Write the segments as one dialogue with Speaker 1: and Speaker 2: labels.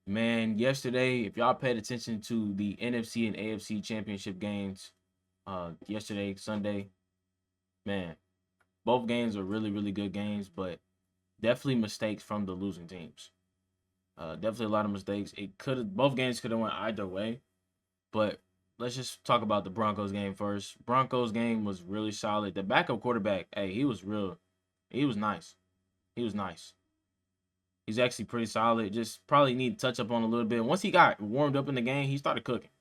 Speaker 1: Man, yesterday, if y'all paid attention to the NFC and AFC championship games, yesterday, Sunday, man, both games were really, really good games, but definitely mistakes from the losing teams. Definitely a lot of mistakes. Both games could have went either way, but let's just talk about the Broncos game first. Broncos game was really solid. The backup quarterback, hey, he was nice. He was nice. He's actually pretty solid. Just probably need to touch up on a little bit. Once he got warmed up in the game, he started cooking.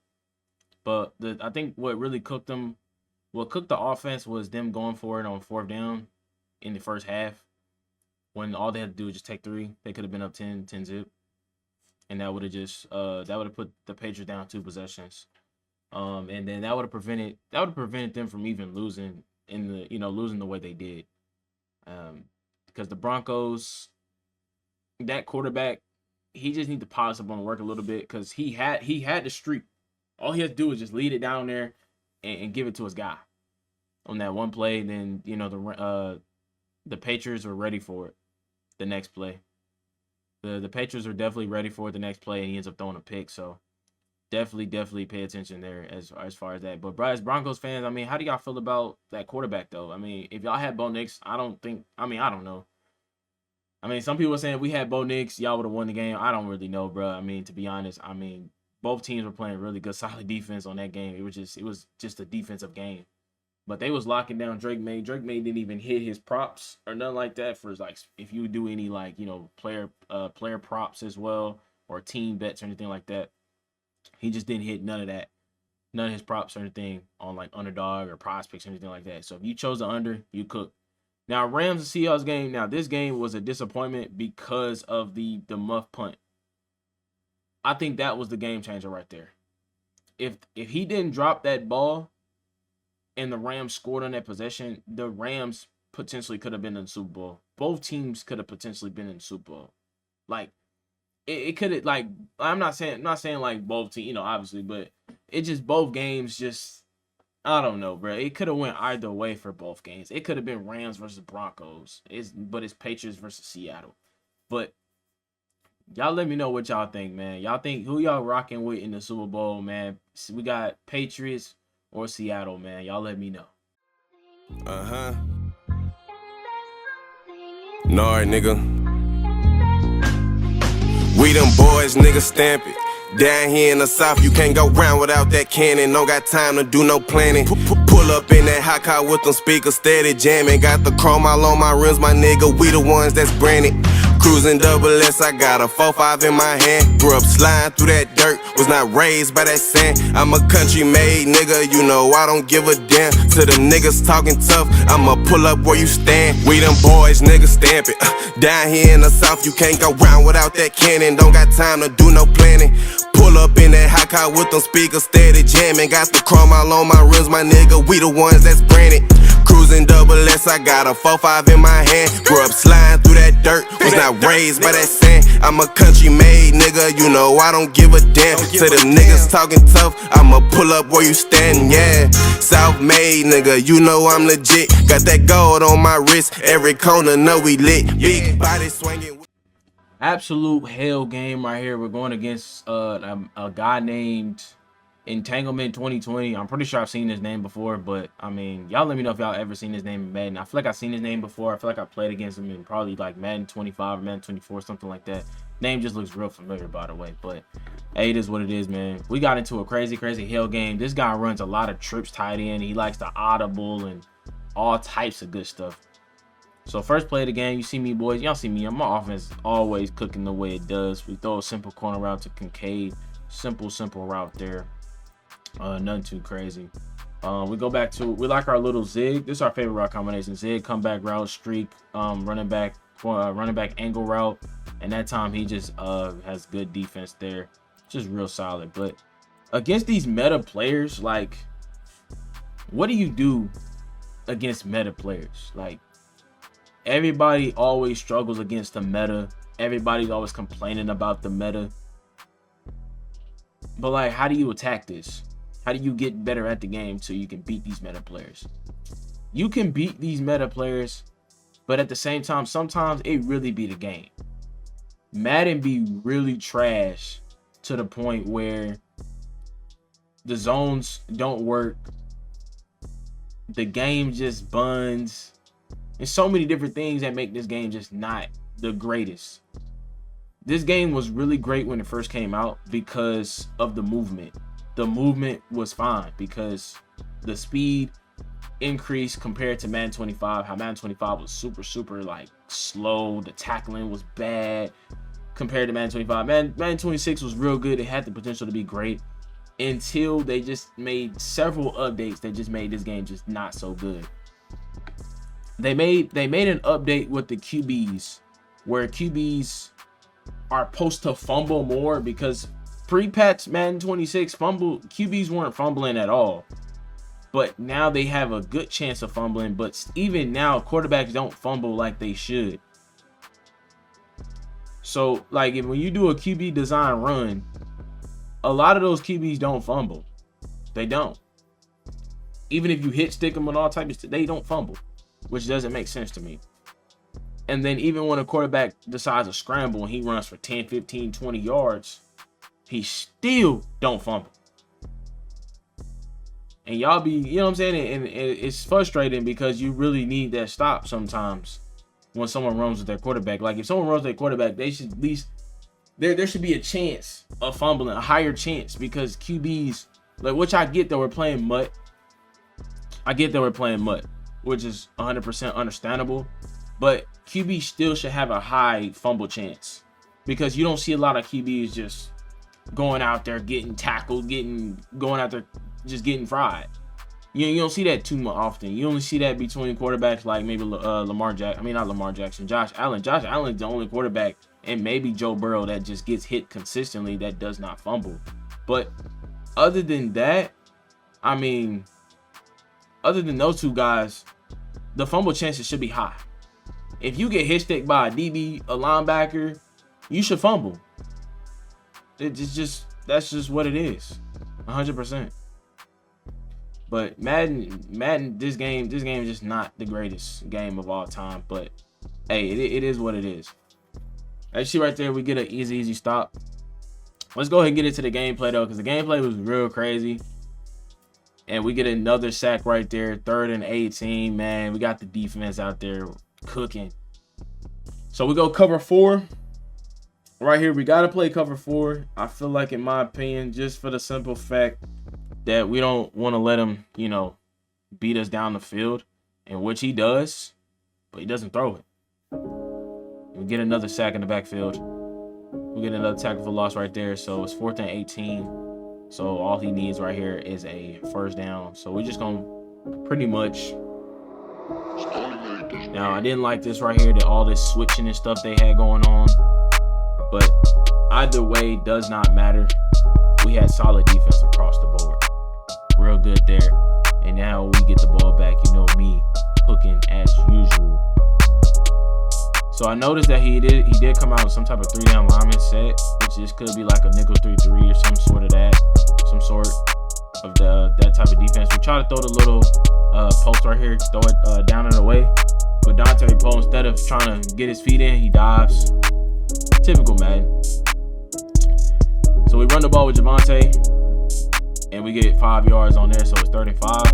Speaker 1: But I think what cooked the offense was them going for it on fourth down in the first half when all they had to do was just take three. They could have been up 10 zip, and that would have put the Patriots down two possessions. And then that would have prevented them from even losing losing the way they did. Because the Broncos, that quarterback, he just need to polish up on the work a little bit because he had the streak. All he had to do was just lead it down there and give it to his guy on that one play. Then the Patriots were ready for it. The next play, the Patriots were definitely ready for it the next play, and he ends up throwing a pick. So definitely pay attention there as far as that. But as Broncos fans, I mean, how do y'all feel about that quarterback though? I mean, if y'all had Bo Nix, I don't know. I mean, some people are saying we had Bo Nix, y'all would have won the game. I don't really know, bro. I mean, to be honest, I mean, both teams were playing really good, solid defense on that game. It was just a defensive game. But they was locking down Drake May. Drake May didn't even hit his props or nothing like that for like if you do any like player props as well or team bets or anything like that. He just didn't hit none of that, none of his props or anything on like underdog or prospects or anything like that. So if you chose the under, you cook. Now, Rams and Seahawks game. Now, this game was a disappointment because of the muff punt. I think that was the game changer right there. If he didn't drop that ball and the Rams scored on that possession, the Rams potentially could have been in the Super Bowl. Both teams could have potentially been in the Super Bowl. Like it could have like I'm not saying like both teams, obviously, but it just both games just I don't know, bro. It could have went either way for both games. It could have been Rams versus Broncos. But it's Patriots versus Seattle. But y'all let me know what y'all think, man. Y'all think who y'all rocking with in the Super Bowl, man? We got Patriots or Seattle, man. Y'all let me know.
Speaker 2: Uh-huh. Nah, nigga. We them boys, nigga, stamp it. Down here in the south, you can't go round without that cannon. Don't got time to do no planning. Pull up in that hot car with them speakers steady jamming. Got the chrome all on my rims, my nigga. We the ones that's branded. Cruising double S, I got a 4-5 in my hand. Grew up sliding through that dirt, was not raised by that sand. I'm a country made nigga, you know I don't give a damn. To them niggas talking tough, I'ma pull up where you stand. We them boys, nigga, stamp it. Down here in the south, you can't go round without that cannon. Don't got time to do no planning. Pull up in that hot car with them speakers steady jamming. Got the chrome all on my rims, my nigga. We the ones that's branded. Cruising double S, I got a 4-5 in my hand. Grew up sliding through that dirt, was not raised by that sand. I'm a country made nigga, you know I don't give a damn. To them niggas talking tough, I'ma pull up where you stand, yeah. South made nigga, you know I'm legit. Got that gold on my wrist, every corner know we lit. Big body swinging.
Speaker 1: Absolute hell game right here. We're going against a guy named Entanglement 2020. I'm pretty sure I've seen his name before, but I mean, y'all let me know if y'all ever seen his name in Madden. I feel like I've seen his name before. I feel like I played against him in probably like Madden 25 or Madden 24, something like that. Name just looks real familiar, by the way. But hey, it is what it is, man. We got into a crazy hell game. This guy runs a lot of trips tight end. He likes to audible and all types of good stuff. So first play of the game, you see me, boys. Y'all see me. My offense is always cooking the way it does. We throw a simple corner route to Kincaid. Simple route there. Nothing too crazy. We go back to, we like our little zig. This is our favorite route combination. Zig, comeback route, streak, running back angle route. And that time he just has good defense there. Just real solid. But against these meta players, like, what do you do against meta players? Like, everybody always struggles against the meta. Everybody's always complaining about the meta. But like, how do you attack this? How do you get better at the game so you can beat these meta players? You can beat these meta players, but at the same time, sometimes it really be the game. Madden be really trash to the point where the zones don't work. The game just buns. There's so many different things that make this game just not the greatest. This game was really great when it first came out because of the movement. The movement was fine because the speed increased compared to Madden 25. How Madden 25 was super like slow. The tackling was bad compared to Madden 25. Madden 26 was real good. It had the potential to be great until they just made several updates that just made this game just not so good. They made an update with the QBs where QBs are supposed to fumble more, because pre-patch Madden 26 QBs weren't fumbling at all. But now they have a good chance of fumbling, but even now quarterbacks don't fumble like they should. So like when you do a QB design run, a lot of those QBs don't fumble. They don't. Even if you hit stick them and all types of stuff, they don't fumble, which doesn't make sense to me. And then even when a quarterback decides to scramble and he runs for 10, 15, 20 yards, he still don't fumble. And y'all be, you know what I'm saying? And it's frustrating because you really need that stop sometimes when someone runs with their quarterback. Like if someone runs with their quarterback, they should at least, there should be a chance of fumbling, a higher chance, because QBs, like, which I get that we're playing MUT. Which is 100% understandable. But QB still should have a high fumble chance, because you don't see a lot of QBs just going out there getting tackled, going out there just getting fried. You don't see that too much often. You only see that between quarterbacks like maybe Josh Allen. Josh Allen's the only quarterback, and maybe Joe Burrow, that just gets hit consistently, that does not fumble. But other than that, I mean, other than those two guys, the fumble chances should be high. If you get hit stick by a DB, a linebacker, you should fumble. That's just what it is, 100%. But Madden, this game is just not the greatest game of all time. But hey, it is what it is. As you see right there, we get an easy stop. Let's go ahead and get into the gameplay though, because the gameplay was real crazy. And we get another sack right there, 3rd and 18. Man, we got the defense out there cooking. So we go cover 4. Right here, we got to play cover 4. I feel like, in my opinion, just for the simple fact that we don't want to let him, beat us down the field, in which he does, but he doesn't throw it. We get another sack in the backfield. We get another tackle for loss right there. So it's 4th and 18. So all he needs right here is a 1st down. So we're just going to pretty much. Now, I didn't like this right here, that all this switching and stuff they had going on. But either way, does not matter. We had solid defense across the board. Real good there. And now we get the ball back. You know me, cooking as usual. So I noticed that he did come out with some type of 3-down lineman set, which just could be like a nickel 3-3 or some sort of that. Some sort of that type of defense. We try to throw the little post right here, throw it down and away. But Dante Poe, instead of trying to get his feet in, he dives. Typical Madden. So we run the ball with Javonte, and we get 5 yards on there, so it's 3rd and 5.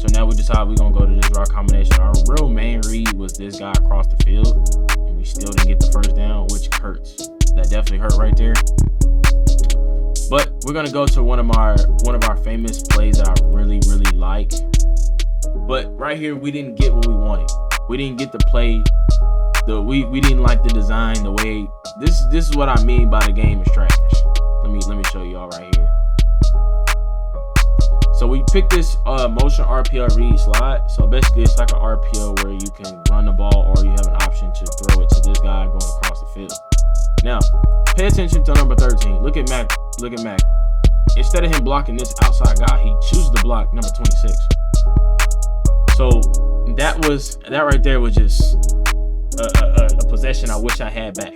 Speaker 1: So now we decide we're gonna go to this route combination. Our real main read was this guy across the field, and we still didn't get the 1st down, which hurts. That definitely hurt right there. But we're gonna go to one of our famous plays that I really like. But right here, we didn't get what we wanted. We didn't get the play. We didn't like the design, the way. This is what I mean by the game is trash. Let me show y'all right here. So we picked this motion RPO read slide. So basically, it's like an RPO where you can run the ball, or you have an option to throw it to this guy going across the field. Now, pay attention to number 13. Look at Mac. Instead of him blocking this outside guy, he chooses to block number 26. So that right there was just a possession I wish I had back.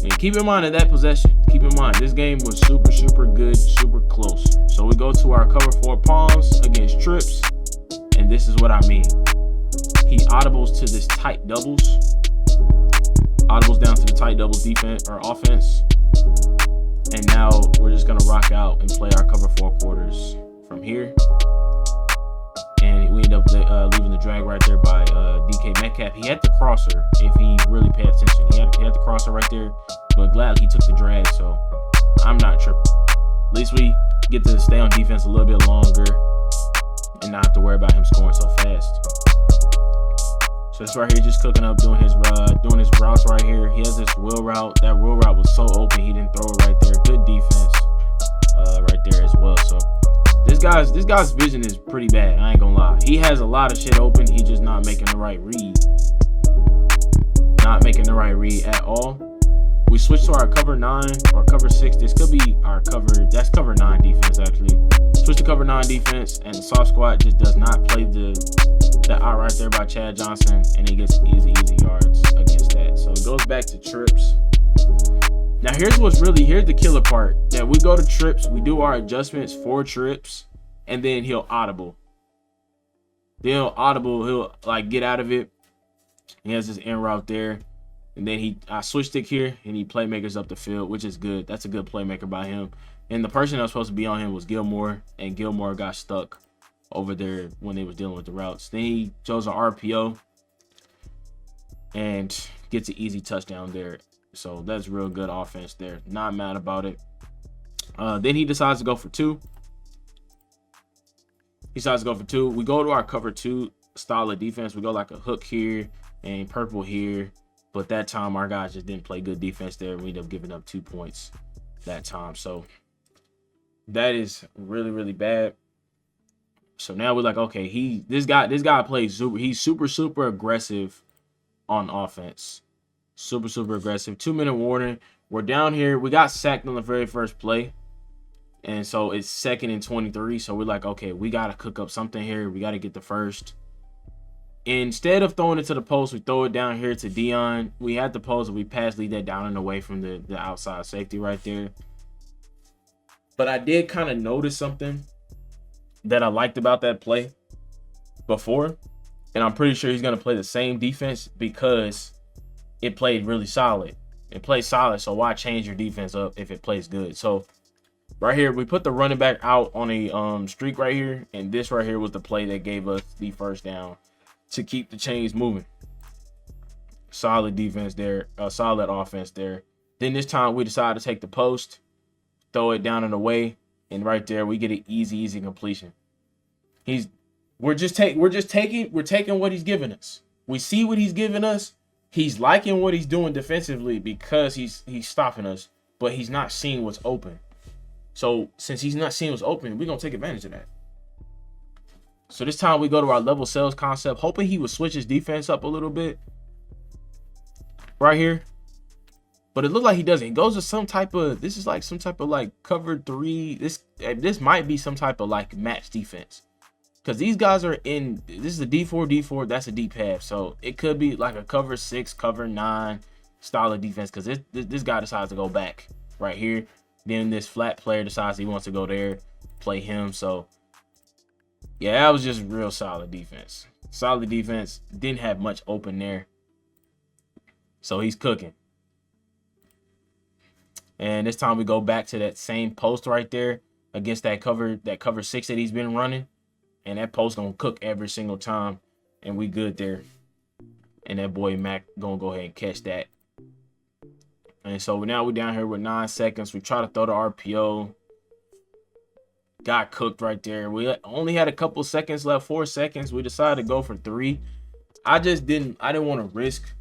Speaker 1: And keep in mind that possession. Keep in mind this game was super good, super close. So we go to our cover 4 palms against trips, and this is what I mean. he audibles to this tight doubles. Audibles down to the tight doubles defense or offense. And now we're just gonna rock out and play our cover 4 quarters from here. And we end up leaving the drag right there by DK Metcalf. He had the crosser if he really paid attention. He had the crosser right there, but gladly he took the drag, so I'm not tripping. At least we get to stay on defense a little bit longer and not have to worry about him scoring so fast. So this right here, just cooking up, doing his routes right here. He has this wheel route. That wheel route was so open, he didn't throw it right there. Good defense right there as well. So this guy's vision is pretty bad. I ain't gonna lie. He has a lot of shit open. He just not making the right read. Not making the right read at all. We switch to our cover 9 or cover 6. This could be our cover. That's cover 9 defense actually. Switch to cover 9 defense, and the soft squat just does not play the out right there by Chad Johnson, and he gets easy yards against that. So it goes back to trips. Now here's the killer part. That we go to trips, we do our adjustments for trips, and then he'll audible. He'll like get out of it. He has this in route there. And then I switch stick here, and he playmakers up the field, which is good. That's a good playmaker by him. And the person that was supposed to be on him was Gilmore, and Gilmore got stuck over there when they was dealing with the routes. Then he chose an RPO and gets an easy touchdown there. So that's real good offense there. Not mad about it. Then he decides to go for 2. We go to our cover 2 style of defense. We go like a hook here and purple here. But that time, our guys just didn't play good defense there. We ended up giving up 2 points that time. So that is really, really bad. So now we're like, okay, this guy plays he's super aggressive on offense. Super aggressive. 2-minute warning. We're down here. We got sacked on the very first play. And so it's 2nd and 23. So we're like, okay, we got to cook up something here. We got to get the first. Instead of throwing it to the post, we throw it down here to Dion. We had the post, and we lead that down and away from the outside safety right there. But I did kind of notice something that I liked about that play before. And I'm pretty sure he's going to play the same defense because it played really solid. It plays solid, so why change your defense up if it plays good? So right here, we put the running back out on a streak right here. And this right here was the play that gave us the first down to keep the chains moving. Solid defense there, solid offense there. Then this time we decide to take the post, throw it down and away, and right there we get an easy completion. We're taking what he's giving us. We see what he's giving us. He's liking what he's doing defensively because he's stopping us, but he's not seeing what's open. So since he's not seeing what's open, we're gonna take advantage of that. So this time we go to our level sales concept, hoping he would switch his defense up a little bit right here. But it looked like he doesn't. He goes to some type of, this is like some type of like cover 3. This might be some type of like match defense. Because these guys are in, this is a D4, that's a deep half. So it could be like a cover 6, cover 9 style of defense. Because this guy decides to go back right here. Then this flat player decides he wants to go there, play him. So yeah, that was just real solid defense. Solid defense. Didn't have much open there. So he's cooking. And this time we go back to that same post right there against that cover 6 that he's been running. And that post gonna cook every single time. And we good there. And that boy Mac gonna go ahead and catch that. And so now we're down here with 9 seconds. We try to throw the RPO. Got cooked right there. We only had a couple seconds left, 4 seconds. We decided to go for 3. I didn't want to risk,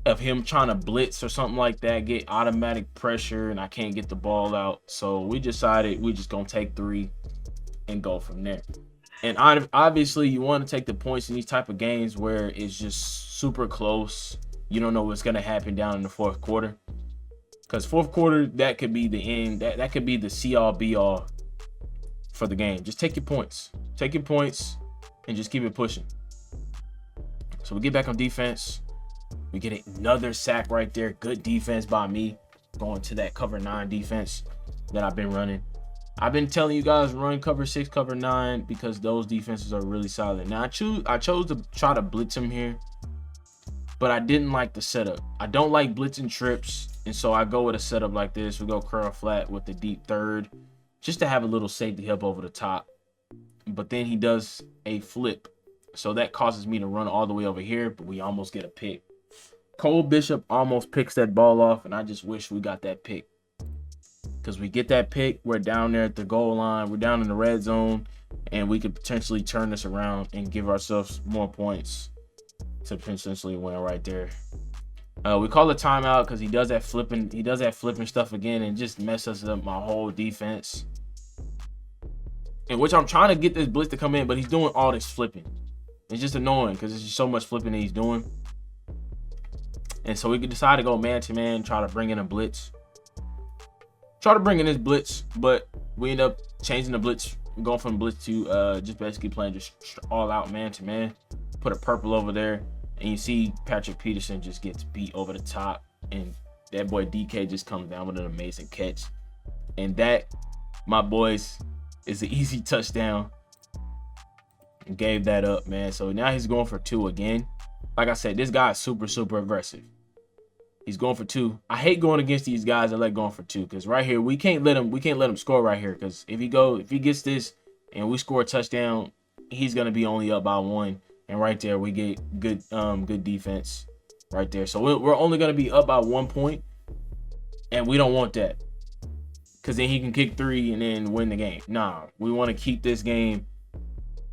Speaker 1: of him trying to blitz or something like that, get automatic pressure, and I can't get the ball out. So we decided we just gonna take 3 and go from there. And obviously you want to take the points in these type of games where it's just super close. You don't know what's gonna happen down in the 4th quarter. Because 4th quarter, that could be the end. That could be the see-all, be-all for the game. Just take your points. Take your points and just keep it pushing. So we get back on defense. We get another sack right there. Good defense by me. Going to that cover 9 defense that I've been running. I've been telling you guys run cover 6, cover 9 because those defenses are really solid. Now I chose to try to blitz him here, but I didn't like the setup. I don't like blitzing trips, and so I go with a setup like this. We go curl flat with the deep third just to have a little safety help over the top. But then he does a flip, so that causes me to run all the way over here, but we almost get a pick. Cole Bishop almost picks that ball off, and I just wish we got that pick. Because we get that pick, we're down there at the goal line, we're down in the red zone, and we could potentially turn this around and give ourselves more points to potentially win right there. We call a timeout because he does that flipping stuff again and just messes up my whole defense. In which I'm trying to get this blitz to come in, but he's doing all this flipping. It's just annoying because there's just so much flipping that he's doing. And so we could decide to go man-to-man, try to bring in a blitz. Try to bring in this blitz, but we end up changing the blitz, going from blitz to just basically playing just all out man-to-man. Put a purple over there, and you see Patrick Peterson just gets beat over the top, and that boy DK just comes down with an amazing catch. And that, my boys, is an easy touchdown. Gave that up, man. So now he's going for 2 again. Like I said, this guy is super, super aggressive. He's going for 2. I hate going against these guys that like going for 2, because right here we can't let him score right here, because if he gets this and we score a touchdown, he's gonna be only up by 1, and right there we get good defense right there. So we're only gonna be up by 1 point, and we don't want that, because then he can kick 3 and then win the game. Nah, we want to keep this game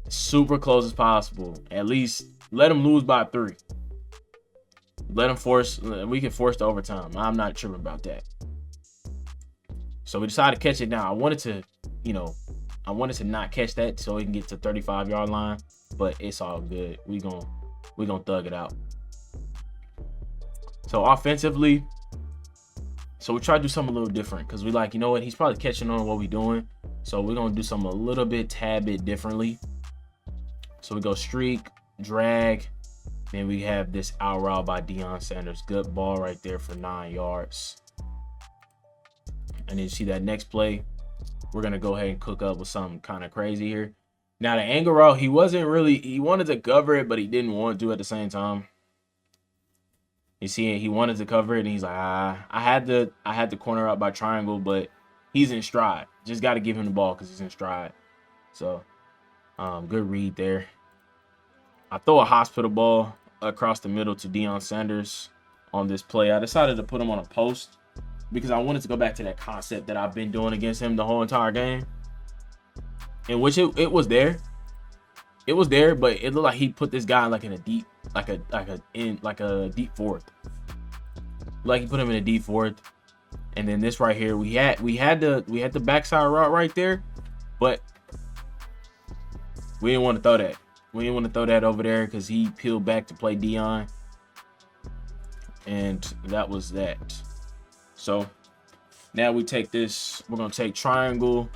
Speaker 1: super close as possible. At least let him lose by 3. Let him we can force the overtime. I'm not tripping about that. So we decided to catch it now. I wanted to not catch that so we can get to 35-yard line, but it's all good. We gonna thug it out. So offensively, so we try to do something a little different, because we like, you know what, he's probably catching on what we're doing. So we're gonna do something a tad bit differently. So we go streak, drag. Then we have this out route by Deion Sanders. Good ball right there for 9 yards. And then you see that next play, we're going to go ahead and cook up with something kind of crazy here. Now the angle route, he wanted to cover it, but he didn't want to at the same time. You see, he wanted to cover it, and he's like, I had the corner out by triangle, but he's in stride. Just got to give him the ball because he's in stride. So, good read there. I throw a hospital ball across the middle to Deion Sanders on this play. I decided to put him on a post because I wanted to go back to that concept that I've been doing against him the whole entire game, in which it was there. It was there, but it looked like he put this guy like in a deep, like a deep fourth. Like he put him in a deep fourth. And then this right here, we had the backside route right there, but we didn't want to throw that. We didn't want to throw that over there because he peeled back to play Deion. And that was that. So now we take this. We're going to take triangle.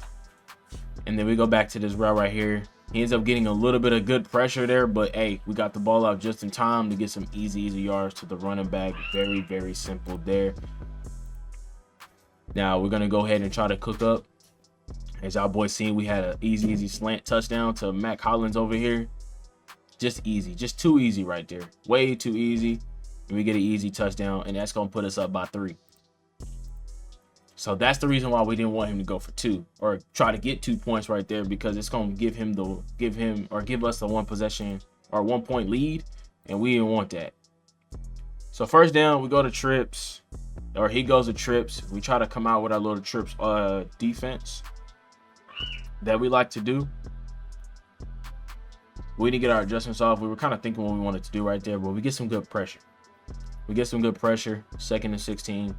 Speaker 1: And then we go back to this route right here. He ends up getting a little bit of good pressure there. But, hey, we got the ball out just in time to get some easy yards to the running back. Very, very simple there. Now we're going to go ahead and try to cook up. As y'all boys seen, we had an easy slant touchdown to Matt Collins over here. Just easy. Just too easy right there. Way too easy. And we get an easy touchdown, and that's going to put us up by 3. So that's the reason why we didn't want him to go for 2 or try to get 2 points right there, because it's going to give us the 1 possession or 1 point lead, and we didn't want that. So first down, we go to trips, or he goes to trips. We try to come out with our little trips defense that we like to do. We didn't get our adjustments off. We were kind of thinking what we wanted to do right there, but we get some good pressure. We get some good pressure, 2nd and 16,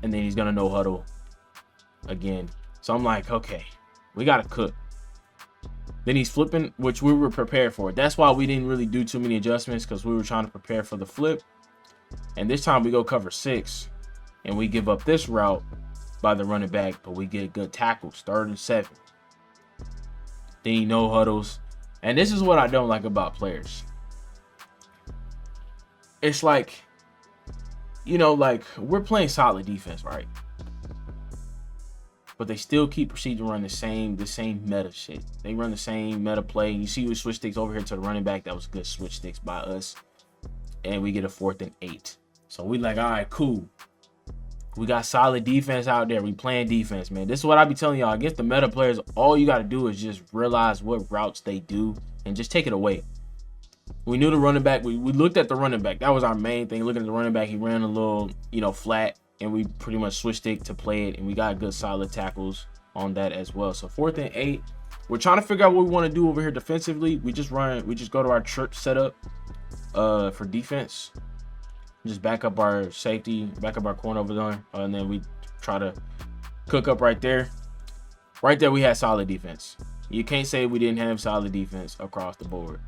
Speaker 1: and then he's going to no huddle again. So I'm like, okay, we got to cook. Then he's flipping, which we were prepared for. That's why we didn't really do too many adjustments, because we were trying to prepare for the flip. And this time we go cover 6, and we give up this route by the running back, but we get good tackles, 3rd and 7. Then he no huddles. And this is what I don't like about players. It's like, like we're playing solid defense, right? but they still proceed to run the same meta shit. They run the same meta play. You see we switch sticks over here to the running back. That was good switch sticks by us. And we get a 4th and 8. So we like, all right, cool. We got solid defense out there. We playing defense, man. This is what I be telling y'all. Against the meta players, all you got to do is just realize what routes they do and just take it away. We knew the running back. We looked at the running back. That was our main thing. Looking at the running back, he ran a little, flat, and we pretty much switched it to play it, and we got good solid tackles on that as well. So 4th and 8. We're trying to figure out what we want to do over here defensively. We just go to our trip setup for defense. Just back up our safety, back up our corner over there, and then we try to cook up right there. Right there, we had solid defense. You can't say we didn't have solid defense across the board.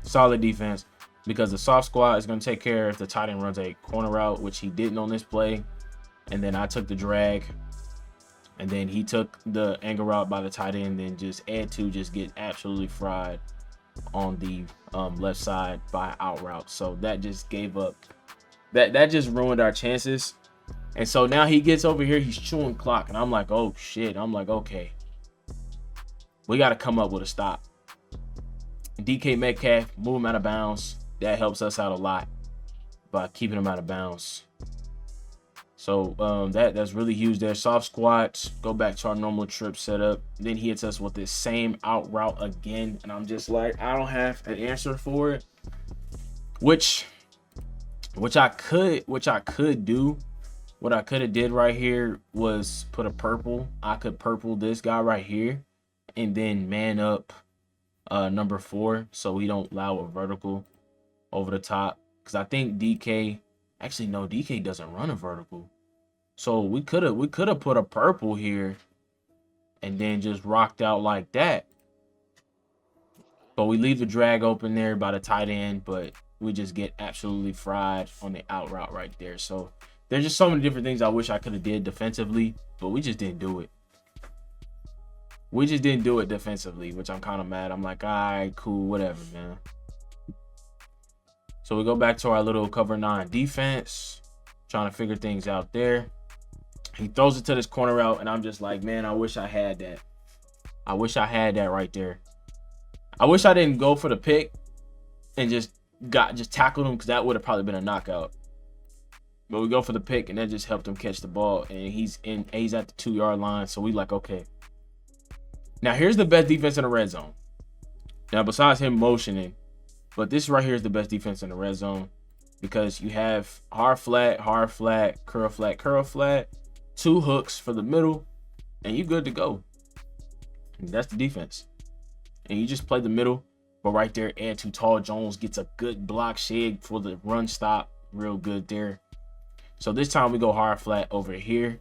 Speaker 1: Solid defense, because the soft squad is going to take care if the tight end runs a corner route, which he didn't on this play. And then I took the drag, and then he took the angle route by the tight end, and just add to just get absolutely fried on the left side by out route. So that just gave up. That just ruined our chances. And so now he gets over here, he's chewing clock, and I'm like, oh shit. I'm like, okay, we got to come up with a stop. DK Metcalf, move him out of bounds. That helps us out a lot by keeping him out of bounds. So that's really huge there. Soft squats, go back to our normal trip setup. Then he hits us with this same out route again, and I'm just like, I don't have an answer for it. Which I could do. What I could have did right here was put a purple. I could purple this guy right here, and then man up number 4, so we don't allow a vertical over the top. Because I think DK, actually no, DK doesn't run a vertical. So we could have put a purple here and then just rocked out like that. But we leave the drag open there by the tight end, but we just get absolutely fried on the out route right there. So there's just so many different things I wish I could have did defensively, but we just didn't do it. We just didn't do it defensively, which I'm kind of mad. I'm like, all right, cool, whatever, man. So we go back to our little cover 9 defense, trying to figure things out there. He throws it to this corner route, and I'm just like, man, I wish I had that. I wish I had that right there. I wish I didn't go for the pick and just tackled him, because that would have probably been a knockout. But we go for the pick, and that just helped him catch the ball, and he's at the 2-yard line. So we like, okay. Now here's the best defense in the red zone. Now besides him motioning, but this right here is the best defense in the red zone, because you have hard flat, curl flat, 2 hooks for the middle, and you good to go. And that's the defense. And you just play the middle, but right there, add to Tall Jones, gets a good block shed for the run stop, real good there. So this time we go hard flat over here.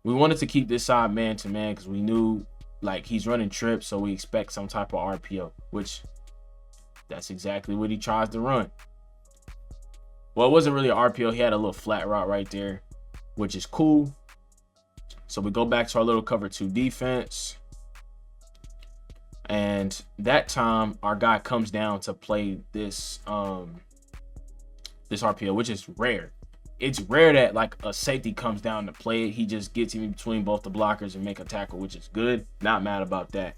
Speaker 1: We wanted to keep this side man to man, because we knew like he's running trips, so we expect some type of RPO, which that's exactly what he tries to run. Well, it wasn't really an RPO. He had a little flat route right there, which is cool. So we go back to our little cover 2 defense. And that time our guy comes down to play this this RPO, which is rare. It's rare that like a safety comes down to play it. He just gets in between both the blockers and make a tackle, which is good. Not mad about that.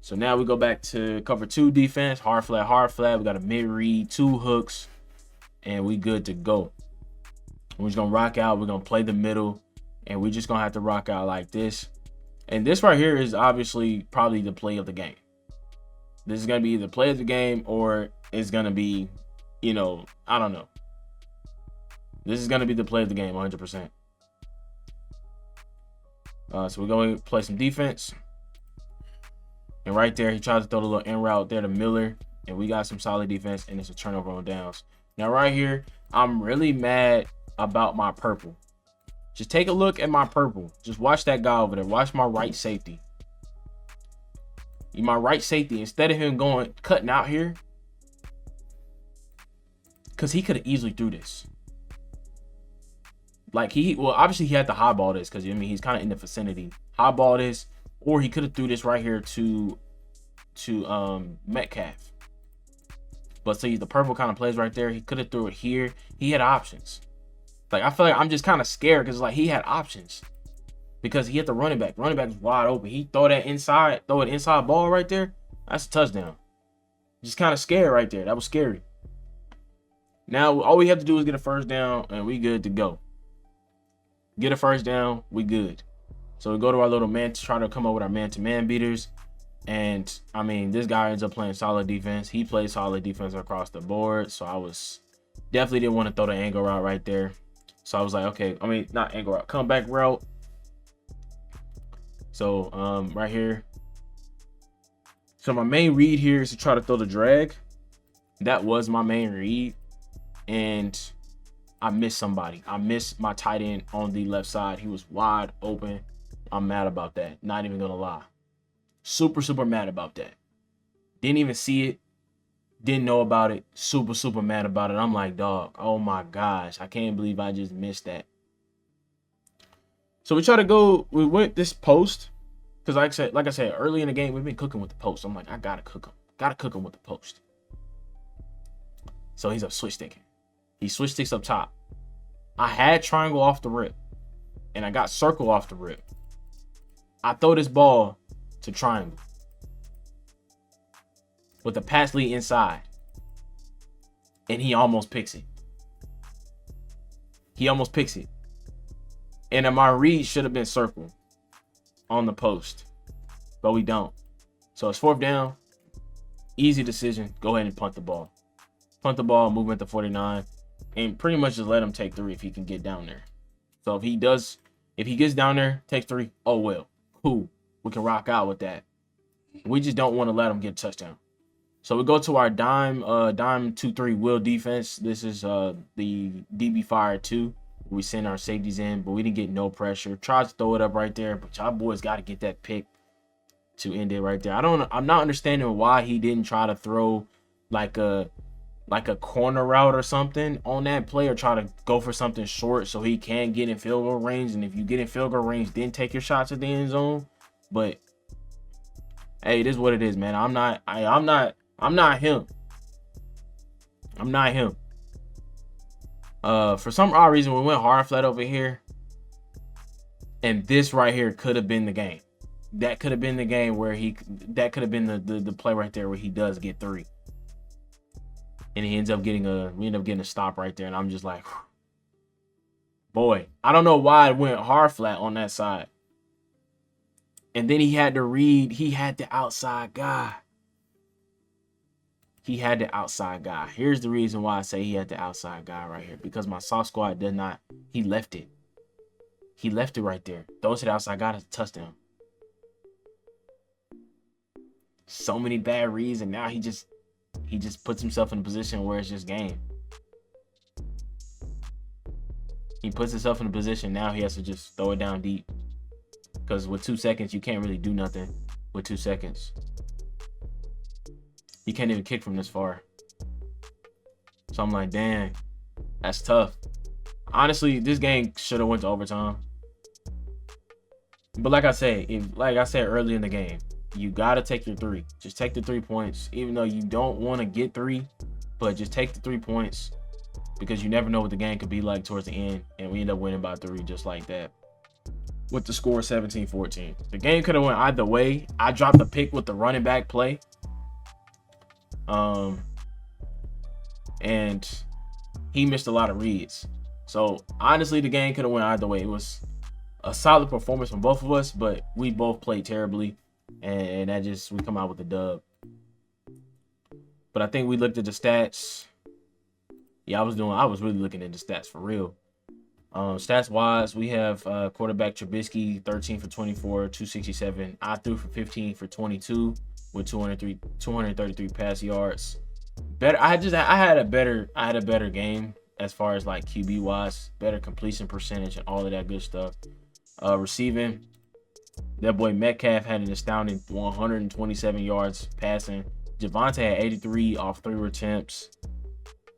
Speaker 1: So now we go back to cover 2 defense, hard flat. We got a mid read, 2 hooks, and we good to go. We're just gonna rock out. We're gonna play the middle, and we're just gonna have to rock out like this. And this right here is obviously probably the play of the game. This is gonna be either play of the game, or it's gonna be, I don't know. This is gonna be the play of the game, 100%. So we're going to play some defense. And right there, he tries to throw the little in route there to Miller, and we got some solid defense, and it's a turnover on downs. Now right here, I'm really mad about my purple. Just take a look at my purple. Just watch that guy over there. Watch my right safety. My right safety, instead of him cutting out here, because he could have easily threw this. Like obviously he had to highball this, because he's kind of in the vicinity. Highball this, or he could have threw this right here to Metcalf. But see, the purple kind of plays right there. He could have threw it here. He had options. Like, I feel like I'm just kind of scared because, like, he had options. Because he hit the running back. Running back was wide open. He throw an inside ball right there. That's a touchdown. Just kind of scared right there. That was scary. Now, all we have to do is get a first down, and we good to go. Get a first down, we good. So we go to our little man to try to come up with our man-to-man beaters. And, I mean, this guy ends up playing solid defense. He plays solid defense across the board. So I was definitely didn't want to throw the angle route right there. So I was like, okay, I mean, not angle route, comeback route. So right here. So my main read here is to try to throw the drag. That was my main read. And I missed somebody. I missed my tight end on the left side. He was wide open. I'm mad about that. Not even gonna lie. Super, super mad about that. Didn't even see it. Didn't know about it. Super, super mad about it. I'm like, dog, oh my gosh. I can't believe I just missed that. So we went this post. Because like I said, early in the game, we've been cooking with the post. I'm like, I gotta cook him. Gotta cook him with the post. So he's up switch sticking. He switch sticks up top. I had triangle off the rip. And I got circle off the rip. I throw this ball to triangle. With a pass lead inside. And he almost picks it. He almost picks it. And my read should have been circle on the post. But we don't. So it's fourth down. Easy decision. Go ahead and punt the ball. Punt the ball, move into 49. And pretty much just let him take 3 if he can get down there. So if he gets down there, takes 3, oh well. Cool. We can rock out with that. We just don't want to let him get a touchdown. So we go to our dime 2-3 wheel defense. This is the DB Fire 2. We send our safeties in, but we didn't get no pressure. Tried to throw it up right there, but y'all boys got to get that pick to end it right there. I'm not understanding why he didn't try to throw like a corner route or something on that play, or try to go for something short so he can get in field goal range. And if you get in field goal range, then take your shots at the end zone. But hey, it is what it is, man. I'm not him. I'm not him. For some odd reason, we went hard flat over here. And this right here could have been the game. That could have been the game where that could have been the play right there where he does get 3. And we end up getting a stop right there. And I'm just like, boy, I don't know why it went hard flat on that side. And then he had the outside guy. He had the outside guy. Here's the reason why I say he had the outside guy right here. Because my soft squad did not. He left it. He left it right there. Those to the outside guy, that's a touchdown. So many bad reads, and now he just puts himself in a position where it's just game. He puts himself in a position now he has to just throw it down deep. Because with 2 seconds, you can't really do nothing with 2 seconds. You can't even kick from this far. So I'm like, dang, that's tough. Honestly, this game should have went to overtime. But like I said early in the game, you got to take your 3. Just take the 3 points, even though you don't want to get 3. But just take the 3 points because you never know what the game could be like towards the end. And we end up winning by 3 just like that. With the score 17-14. The game could have went either way. I dropped the pick with the running back play. And he missed a lot of reads. So honestly, the game could have went either way. It was a solid performance from both of us, but we both played terribly, and we come out with the dub. But I think we looked at the stats. Yeah, I was really looking at the stats for real. Stats wise, we have quarterback Trubisky 13 for 24, 267. I threw for 15 for 22 with 233 pass yards. I had a better game as far as like QB wise, better completion percentage and all of that good stuff. Receiving, that boy Metcalf had an astounding 127 yards passing. Javonte had 83 off 3 attempts.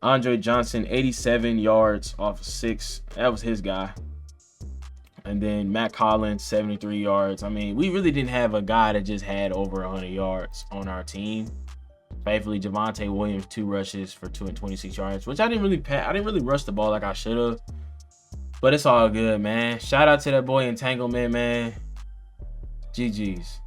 Speaker 1: Andre Johnson 87 yards off 6. That was his guy. And then Matt Collins 73 yards. I mean, we really didn't have a guy that just had over 100 yards on our team. Thankfully, Javonte Williams 2 rushes for 226 yards, which I didn't really rush the ball like I should have. But it's all good, man. Shout out to that boy Entanglement, man. GG's.